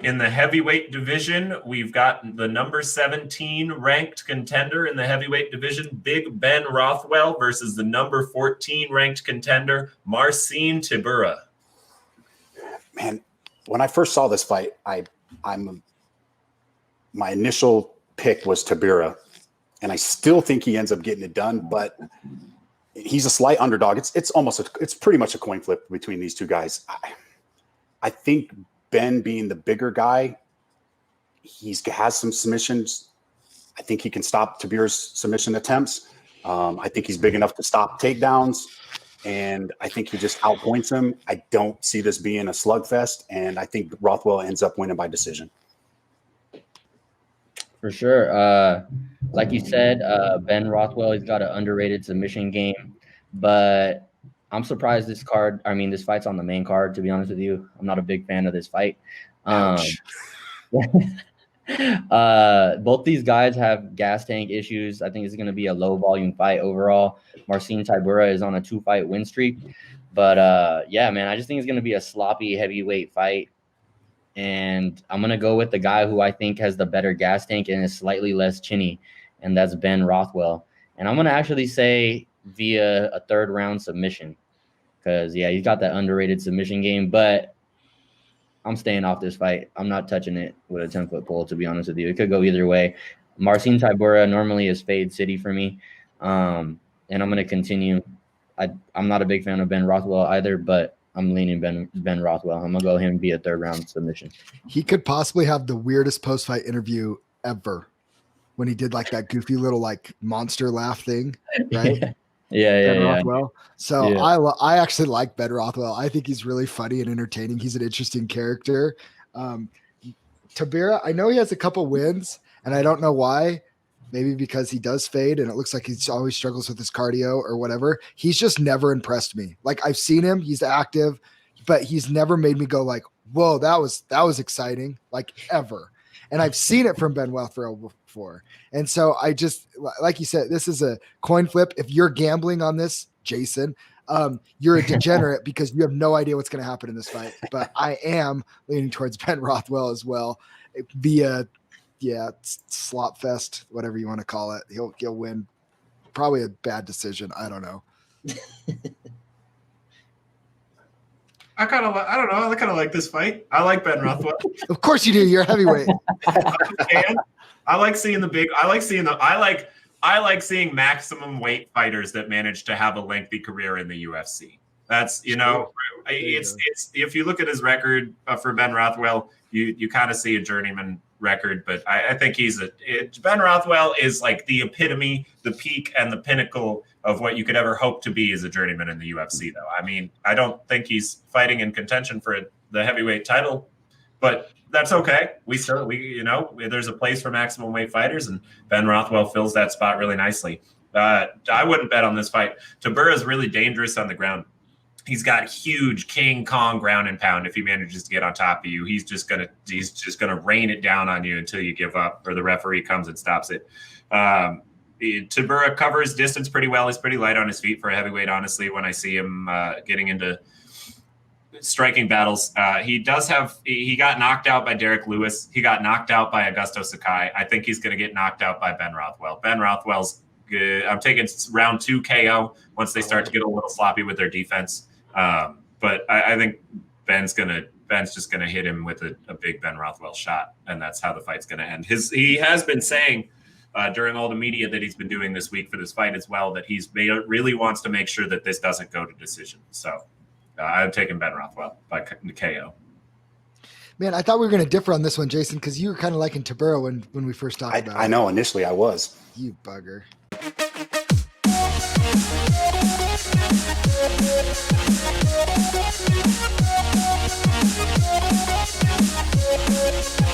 In the heavyweight division, we've got the number 17 ranked contender in the heavyweight division, Big Ben Rothwell, versus the number 14 ranked contender, Marcin Tybura. Man, when I first saw this fight, my initial pick was Tybura, and I still think he ends up getting it done, but he's a slight underdog. It's pretty much a coin flip between these two guys. I think Ben, being the bigger guy, has some submissions. I think he can stop Tybura's submission attempts. I think he's big enough to stop takedowns, and I think he just outpoints him. I don't see this being a slugfest, and I think Rothwell ends up winning by decision. For sure. Like you said, Ben Rothwell, he's got an underrated submission game, but I'm surprised this fight's on the main card, to be honest with you. I'm not a big fan of this fight. Both these guys have gas tank issues. I think it's going to be a low volume fight overall. Marcin Tybura is on a 2-fight win streak. But yeah, man, I just think it's going to be a sloppy heavyweight fight. And I'm going to go with the guy who I think has the better gas tank and is slightly less chinny, and that's Ben Rothwell. And I'm going to actually say via a 3rd round submission because, yeah, he's got that underrated submission game. But I'm staying off this fight. I'm not touching it with a 10-foot pole, to be honest with you. It could go either way. Marcin Tybura normally is fade city for me, and I'm going to continue. I'm not a big fan of Ben Rothwell either, but I'm leaning Ben Rothwell. I'm going to go him via 3rd round submission. He could possibly have the weirdest post-fight interview ever when he did like that goofy little like monster laugh thing, right? Yeah. Rothwell. So yeah. I actually like Ben Rothwell. I think he's really funny and entertaining. He's an interesting character. Tybura, I know he has a couple wins, and I don't know why. Maybe because he does fade and it looks like he always struggles with his cardio or whatever. He's just never impressed me. Like, I've seen him, he's active, but he's never made me go like, whoa, that was exciting, like, ever. And I've seen it from Ben Rothwell before. And so I just, like you said, this is a coin flip. If you're gambling on this, Jason, you're a degenerate because you have no idea what's going to happen in this fight. But I am leaning towards Ben Rothwell as well via slop fest, whatever you want to call it. He'll win. Probably a bad decision. I don't know. I kind of like this fight. I like Ben Rothwell. Of course you do. You're a heavyweight. I like seeing maximum weight fighters that manage to have a lengthy career in the UFC. That's, it's if you look at his record for Ben Rothwell, you kind of see a journeyman record, but I think Ben Rothwell is like the epitome, the peak, and the pinnacle of what you could ever hope to be as a journeyman in the UFC, though. I mean, I don't think he's fighting in contention for the heavyweight title, but that's okay. There's a place for maximum weight fighters, and Ben Rothwell fills that spot really nicely. I wouldn't bet on this fight. Tybura is really dangerous on the ground. He's got huge King Kong ground and pound. If he manages to get on top of you, he's just gonna rain it down on you until you give up or the referee comes and stops it. Tybura covers distance pretty well. He's pretty light on his feet for a heavyweight, honestly, when I see him getting into striking battles. He got knocked out by Derek Lewis. He got knocked out by Augusto Sakai. I think he's going to get knocked out by Ben Rothwell. Ben Rothwell's good. I'm taking round 2 KO once they start to get a little sloppy with their defense. But I think Ben's just gonna hit him with a big Ben Rothwell shot, and that's how the fight's gonna end. He has been saying during all the media that he's been doing this week for this fight as well that really wants to make sure that this doesn't go to decision. So I'm taking Ben Rothwell by KO. Man, I thought we were going to differ on this one, Jason, because you were kind of liking Tybura when we first talked about it. I know. Initially, I was. You bugger.